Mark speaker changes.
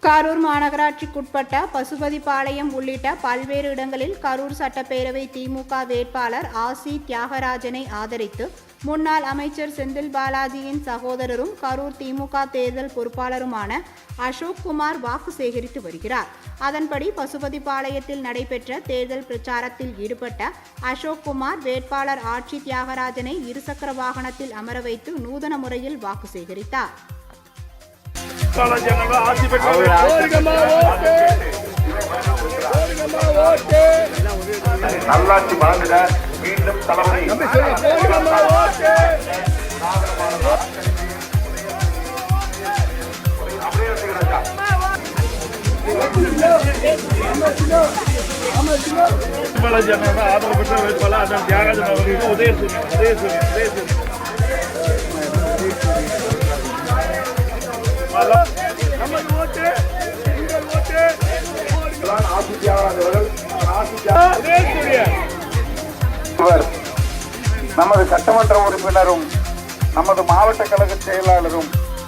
Speaker 1: கரூர் மாநகராட்சிக்குட்பட்ட பசுபதிபாளையம் உள்ளிட்ட பல்வேறு இடங்களில் கரூர் சட்டப்பேரவை திமுக வேட்பாளர் ஆசி தியாகராஜனை ஆதரித்து முன்னாள் அமைச்சர் செந்தில் பாலாஜியின் சகோதரரும் கரூர் திமுக தேர்தல் பொறுப்பாளருமான அசோக்குமார் வாக்கு சேகரித்து வருகிறார். அதன்படி பசுபதிபாளையத்தில் நடைபெற்ற தேர்தல் பிரச்சாரத்தில் ஈடுபட்ட அசோக்குமார் வேட்பாளர் ஆட்சி தியாகராஜனை இருசக்கர வாகனத்தில் அமர வைத்து நூதன முறையில் வாக்கு சேகரித்தார்.
Speaker 2: நல்லாட்சி வழங்குக, மீண்டும் தலைமை ஆதரவு பெற்ற வேட்பாளர் தியாகராஜன் அவர்களுக்கு உதயசூரியன் நமது சட்டமன்ற உறுப்பினரும் நமது மாவட்ட கழக செயலாளரும்